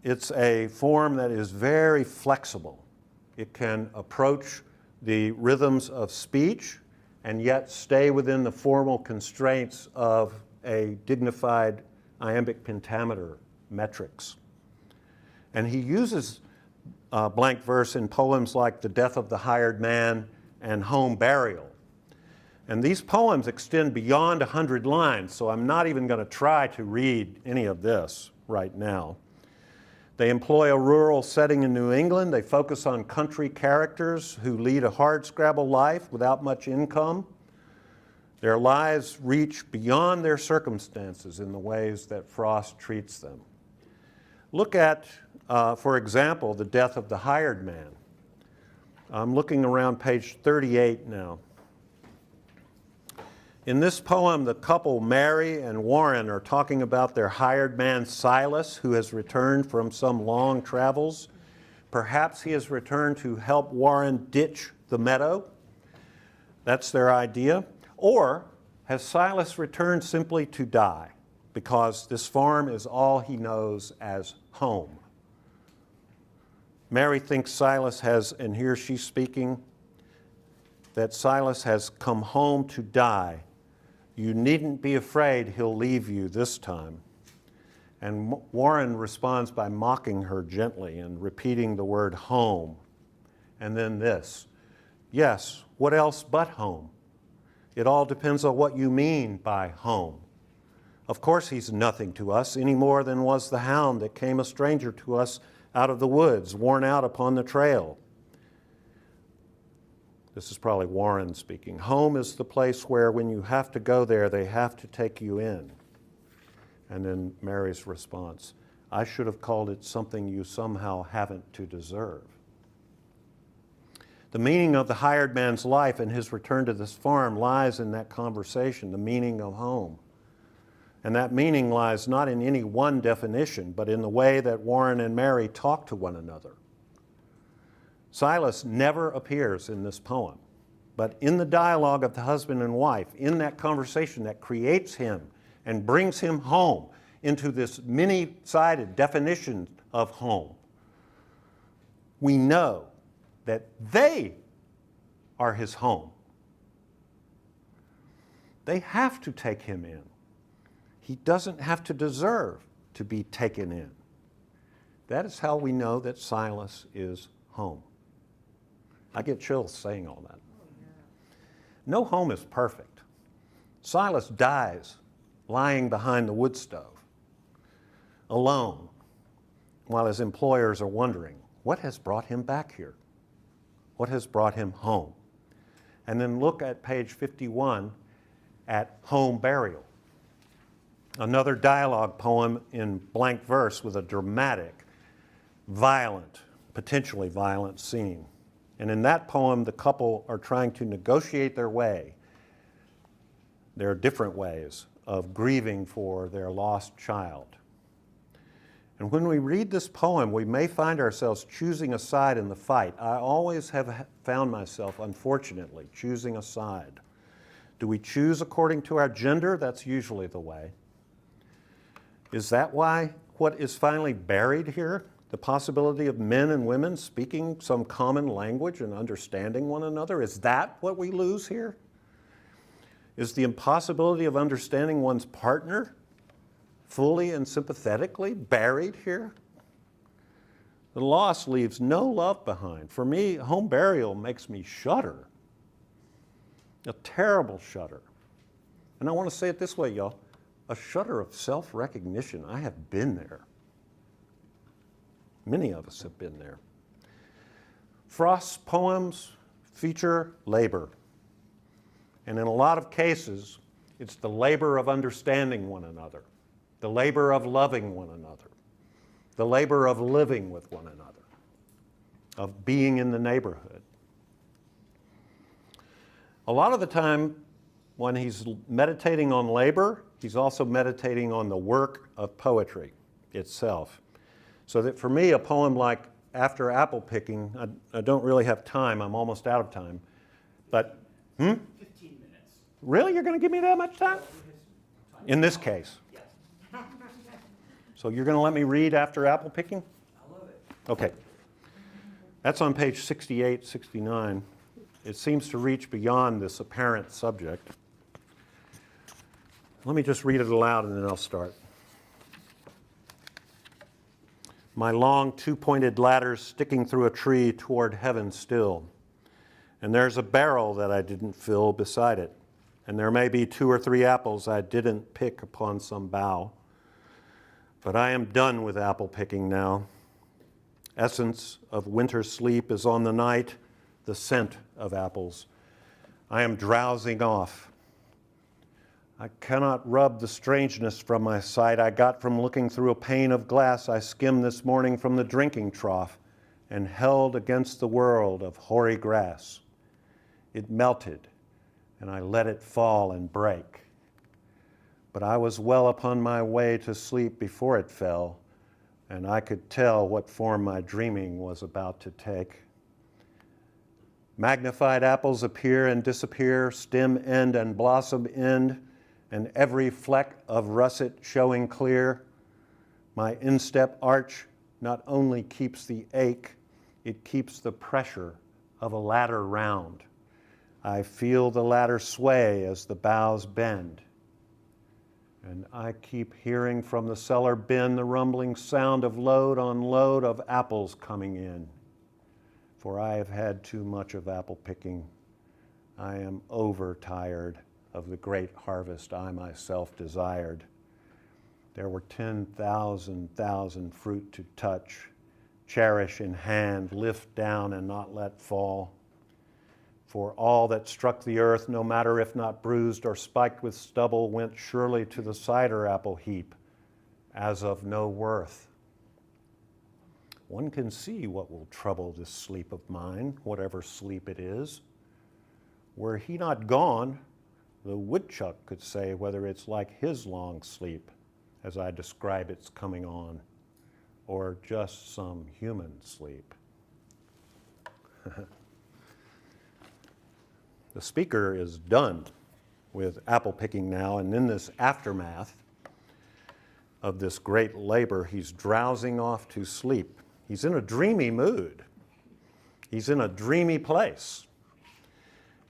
It's a form that is very flexible. It can approach the rhythms of speech and yet stay within the formal constraints of a dignified iambic pentameter metrics. And he uses blank verse in poems like The Death of the Hired Man and Home Burial. And these poems extend beyond 100 lines, so I'm not even going to try to read any of this right now. They employ a rural setting in New England. They focus on country characters who lead a hardscrabble life without much income. Their lives reach beyond their circumstances in the ways that Frost treats them. Look at, for example, the death of the hired man. I'm looking around page 38 now. In this poem, the couple Mary and Warren are talking about their hired man Silas, who has returned from some long travels. Perhaps he has returned to help Warren ditch the meadow. That's their idea. Or has Silas returned simply to die, because this farm is all he knows as home? Mary thinks Silas has, and here she's speaking, that Silas has come home to die. You needn't be afraid he'll leave you this time. And Warren responds by mocking her gently and repeating the word home. And then this, yes, what else but home? It all depends on what you mean by home. Of course he's nothing to us any more than was the hound that came a stranger to us out of the woods, worn out upon the trail. This is probably Warren speaking. Home is the place where when you have to go there, they have to take you in. And then Mary's response, I should have called it something you somehow haven't to deserve. The meaning of the hired man's life and his return to this farm lies in that conversation, the meaning of home. And that meaning lies not in any one definition, but in the way that Warren and Mary talk to one another. Silas never appears in this poem, but in the dialogue of the husband and wife, in that conversation that creates him and brings him home into this many-sided definition of home, we know that they are his home. They have to take him in. He doesn't have to deserve to be taken in. That is how we know that Silas is home. I get chills saying all that. No home is perfect. Silas dies lying behind the wood stove, alone, while his employers are wondering, what has brought him back here? What has brought him home? And then look at page 51 at home burial. Another dialogue poem in blank verse with a dramatic, violent, potentially violent scene. And in that poem, the couple are trying to negotiate their way. There are different ways of grieving for their lost child. And when we read this poem, we may find ourselves choosing a side in the fight. I always have found myself, unfortunately, choosing a side. Do we choose according to our gender? That's usually the way. Is that why what is finally buried here? The possibility of men and women speaking some common language and understanding one another? Is that what we lose here? Is the impossibility of understanding one's partner fully and sympathetically buried here? The loss leaves no love behind. For me, home burial makes me shudder. A terrible shudder. And I want to say it this way, y'all. A shudder of self-recognition. I have been there. Many of us have been there. Frost's poems feature labor. And in a lot of cases, it's the labor of understanding one another, the labor of loving one another, the labor of living with one another, of being in the neighborhood. A lot of the time, when he's meditating on labor, he's also meditating on the work of poetry itself. So that for me, a poem like After Apple Picking, I don't really have time, I'm almost out of time, but, 15 minutes. Really? You're going to give me that much time? In this case? Yes. So you're going to let me read After Apple Picking? I love it. Okay. That's on page 68, 69. It seems to reach beyond this apparent subject. Let me just read it aloud and then I'll start. My long two-pointed ladder's sticking through a tree toward heaven still. And there's a barrel that I didn't fill beside it. and there may be 2 or 3 apples I didn't pick upon some bough. But I am done with apple picking now. Essence of winter sleep is on the night, the scent of apples. I am drowsing off. I cannot rub the strangeness from my sight I got from looking through a pane of glass I skimmed this morning from the drinking trough and held against the world of hoary grass. It melted, and I let it fall and break. But I was well upon my way to sleep before it fell, and I could tell what form my dreaming was about to take. Magnified apples appear and disappear, stem end and blossom end, and every fleck of russet showing clear. My instep arch not only keeps the ache, it keeps the pressure of a ladder round. I feel the ladder sway as the boughs bend. And I keep hearing from the cellar bin the rumbling sound of load on load of apples coming in. For I have had too much of apple picking. I am overtired of the great harvest I myself desired. There were 10,000 fruit to touch, cherish in hand, lift down and not let fall. For all that struck the earth, no matter if not bruised or spiked with stubble, went surely to the cider apple heap, as of no worth. One can see what will trouble this sleep of mine, whatever sleep it is. Were he not gone, the woodchuck could say whether it's like his long sleep, as I describe its coming on, or just some human sleep. The speaker is done with apple picking now, and in this aftermath of this great labor, he's drowsing off to sleep. He's in a dreamy mood. He's in a dreamy place.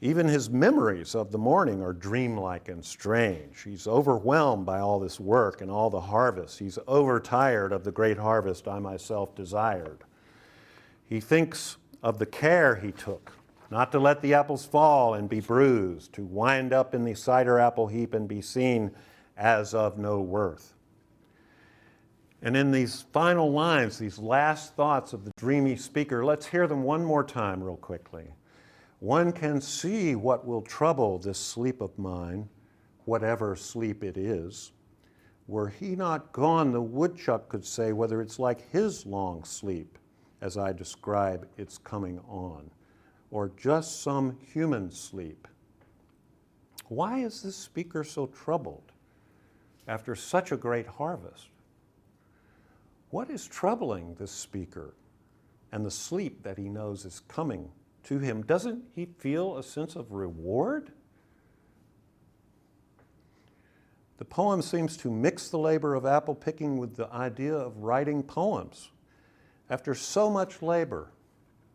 Even his memories of the morning are dreamlike and strange. He's overwhelmed by all this work and all the harvest. He's overtired of the great harvest I myself desired. He thinks of the care he took not to let the apples fall and be bruised, to wind up in the cider apple heap and be seen as of no worth. And in these final lines, these last thoughts of the dreamy speaker, let's hear them one more time real quickly. One can see what will trouble this sleep of mine, whatever sleep it is. Were he not gone, the woodchuck could say whether it's like his long sleep, as I describe its coming on, or just some human sleep. Why is this speaker so troubled after such a great harvest? What is troubling this speaker and the sleep that he knows is coming to him? Doesn't he feel a sense of reward? The poem seems to mix the labor of apple picking with the idea of writing poems. After so much labor,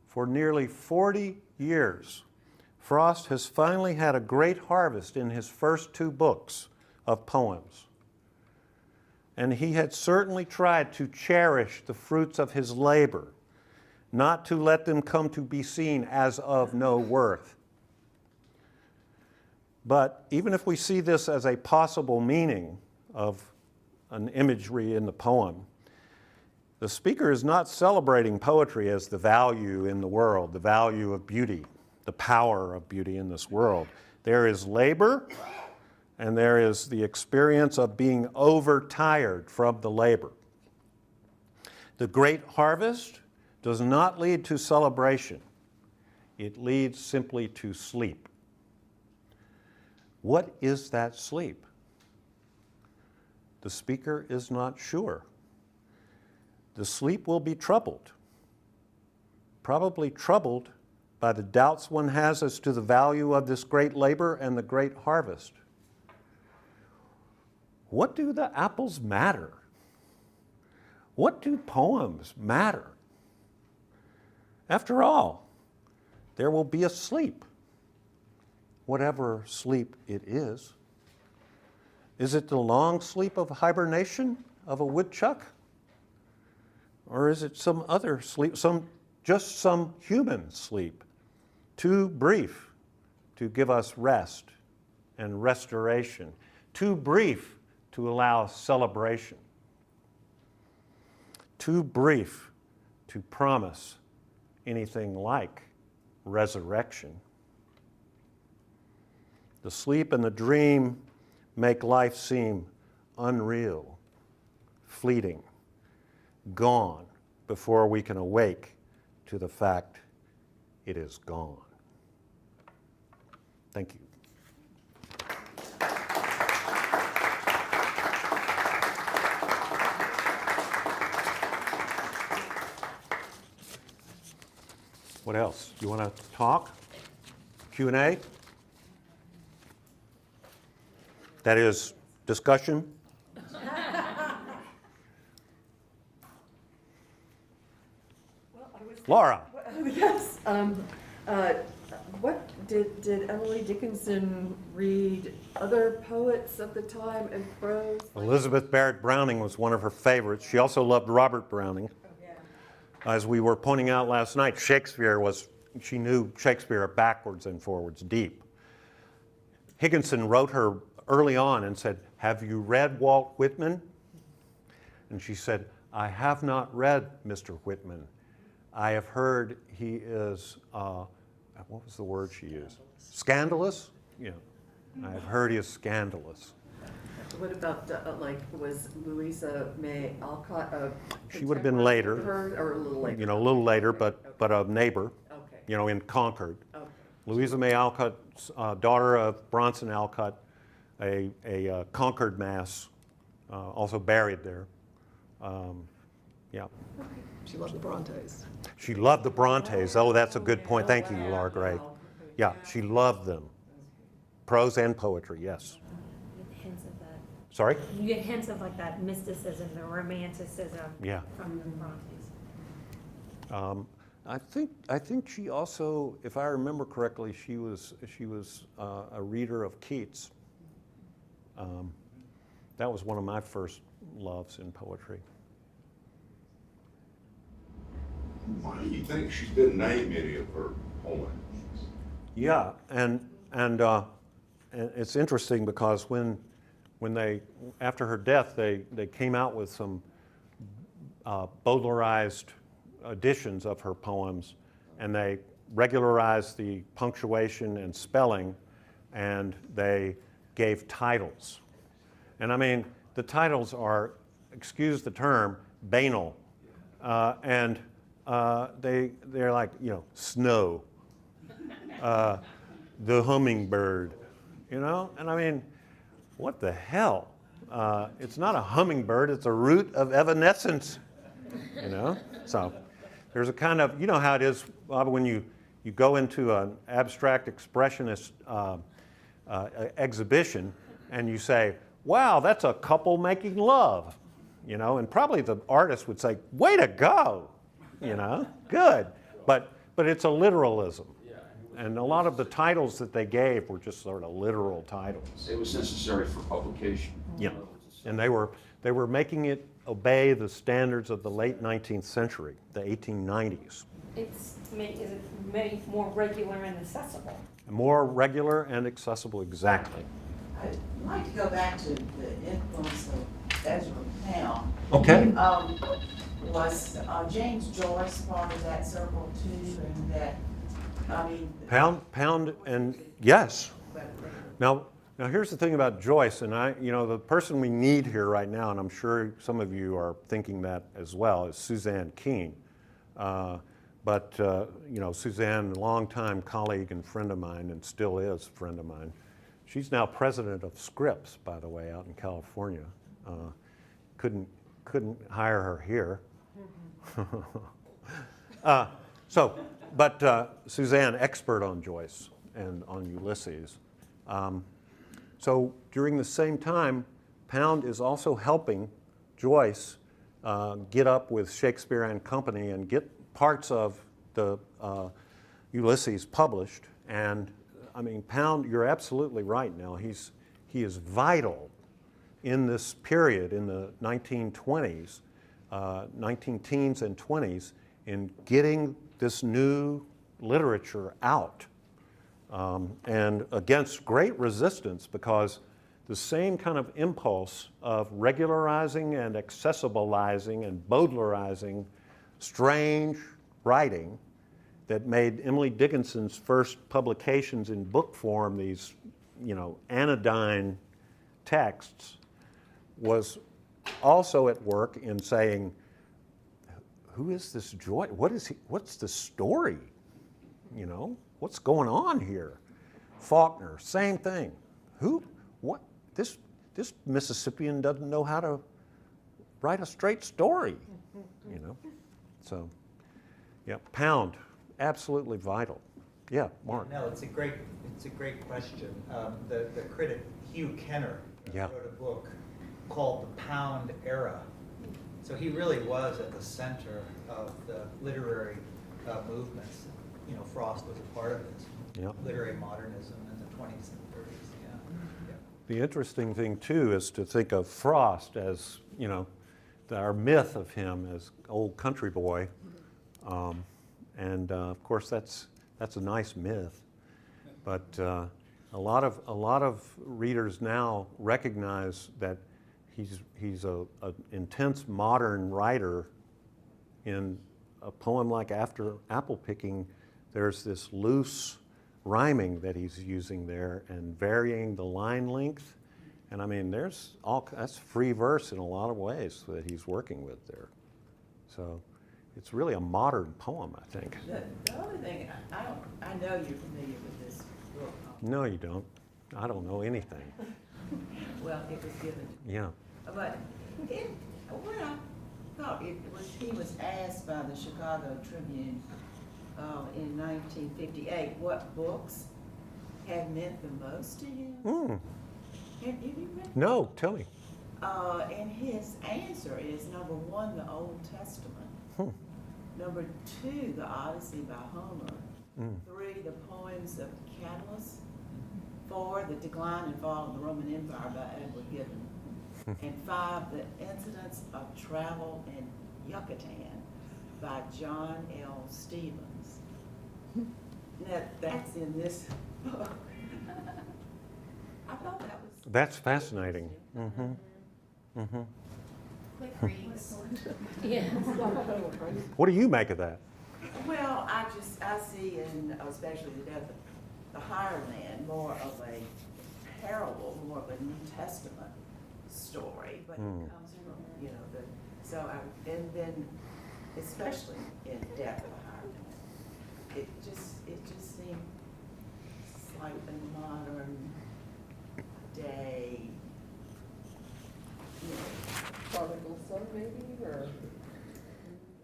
for nearly 40 years, Frost has finally had a great harvest in his first 2 books of poems. And he had certainly tried to cherish the fruits of his labor, not to let them come to be seen as of no worth. But even if we see this as a possible meaning of an imagery in the poem, the speaker is not celebrating poetry as the value in the world, the value of beauty, the power of beauty in this world. There is labor, and there is the experience of being overtired from the labor. The great harvest does not lead to celebration. It leads simply to sleep. What is that sleep? The speaker is not sure. The sleep will be troubled, probably troubled by the doubts one has as to the value of this great labor and the great harvest. What do the apples matter? What do poems matter? After all, there will be a sleep, whatever sleep it is. Is it the long sleep of hibernation of a woodchuck? Or is it some other sleep, just some human sleep, too brief to give us rest and restoration, too brief to allow celebration, too brief to promise anything like resurrection. The sleep and the dream make life seem unreal, fleeting, gone before we can awake to the fact it is gone. Thank you. What else? You want to talk? Q&A? That is discussion? Laura. Yes. What did Emily Dickinson read other poets of the time and prose? Elizabeth Barrett Browning was one of her favorites. She also loved Robert Browning. As we were pointing out last night, she knew Shakespeare backwards and forwards deep. Higginson wrote her early on and said, "Have you read Walt Whitman?" And she said, "I have not read Mr. Whitman. I have heard he is," what was the word she used? Scandalous? Yeah. I have heard he is scandalous. What about, was Louisa May Alcott a She would have been later. Her, or a little later? A little later, but a neighbor, Okay. in Concord. Okay. Louisa May Alcott, daughter of Bronson Alcott, a Concord Mass, also buried there. Yeah. She loved the Brontes. She loved the Brontes. Oh, that's a good point. Thank you, Laura Gray. Wow. Yeah, she loved them. Prose and poetry, yes. You get hints of that. Sorry? You get hints of like that mysticism, the romanticism Yeah. from the Brontes. I think she also, if I remember correctly, she was a reader of Keats. That was one of my first loves in poetry. Why do you think she's been named any of her poems? Yeah, and it's interesting because when they, after her death, they came out with some Bowdlerized editions of her poems, and they regularized the punctuation and spelling, and they gave titles. And I mean, the titles are, excuse the term, banal, and they're like, Snow, The Hummingbird, and I mean, what the hell? It's not a hummingbird, it's a root of evanescence, So there's a kind of, you know how it is, Bob, when you go into an abstract expressionist exhibition and you say, wow, that's a couple making love, and probably the artist would say, way to go, good. But it's a literalism. And a lot of the titles that they gave were just sort of literal titles. It was necessary for publication. Yeah, and they were making it obey the standards of the late 19th century, the 1890s. It's made more regular and accessible. More regular and accessible, exactly. I'd like to go back to the influence of Ezra Pound. Okay. Was James Joyce part of that circle too, and that, Pound, and yes. Now here's the thing about Joyce, and the person we need here right now, and I'm sure some of you are thinking that as well, is Suzanne Keene. But Suzanne, longtime colleague and friend of mine, and still is a friend of mine. She's now president of Scripps, by the way, out in California. Couldn't hire her here. But Suzanne, expert on Joyce and on Ulysses. So during the same time, Pound is also helping Joyce get up with Shakespeare and Company and get parts of the Ulysses published. And I mean, Pound, you're absolutely right now. He is vital in this period in the 1920s, 19 teens and 20s, in getting this new literature out. and against great resistance, because the same kind of impulse of regularizing and accessibilizing and Baudelarizing strange writing that made Emily Dickinson's first publications in book form, these, anodyne texts, was also at work in saying, who is this Joy? What's the story? What's going on here? Faulkner, same thing. What? This Mississippian doesn't know how to write a straight story, So, yeah, Pound, absolutely vital. Yeah, Mark. No, it's a great question. The critic Hugh Kenner Yeah. wrote a book called The Pound Era. So he really was at the center of the literary movements. Frost was a part of it. Yeah. Literary modernism in the 20s and 30s. Yeah. The interesting thing, too, is to think of Frost as, our myth of him as old country boy. Of course, that's a nice myth. But a lot of readers now recognize that he's an intense modern writer. In a poem like After Apple Picking, there's this loose rhyming that he's using there and varying the line length. And I mean, that's free verse in a lot of ways that he's working with there. So it's really a modern poem, I think. The only thing, I know you're familiar with this book. No, you don't. I don't know anything. Well, it was given, Yeah. but what I thought, he was asked by the Chicago Tribune in 1958 what books had meant the most to him. Have you read? No, tell me. And his answer is number 1, the Old Testament. Number 2, the Odyssey by Homer. 3, the poems of Catullus. 4, the Decline and Fall of the Roman Empire by Edward Gibbon. And 5, the Incidents of Travel in Yucatan by John L. Stevens. That's in this book. I thought that was... That's fascinating. Quick reads. Yeah. What do you make of that? Well, I see especially the death of the Higher Land, more of a parable, more of a New Testament story, but it comes from, and then especially in Death of the Higher Land, it just seemed slightly modern day, Prodigal son, maybe, or?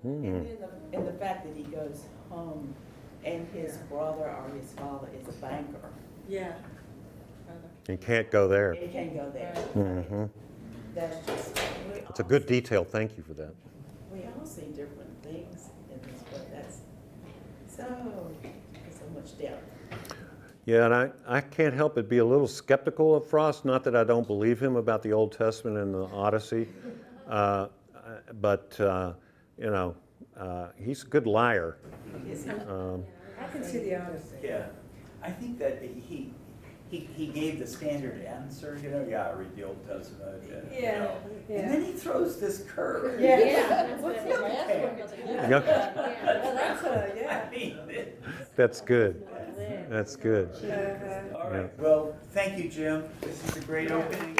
and the fact that he goes home and his brother or his father is a banker. Yeah. You can't go there. He can't go there. That's just, It's a good detail. Thank you for that. we all see different things in this book. That's so much depth. Yeah, and I can't help but be a little skeptical of Frost. Not that I don't believe him about the Old Testament and the Odyssey, but he's a good liar. I can see the Odyssey. Yeah, I think that he gave the standard answer, I read the Old Testament, and then he throws this curve. Yeah. What's the last one? That's good. That's good. All right, well, thank you, Jim. This is a great opening.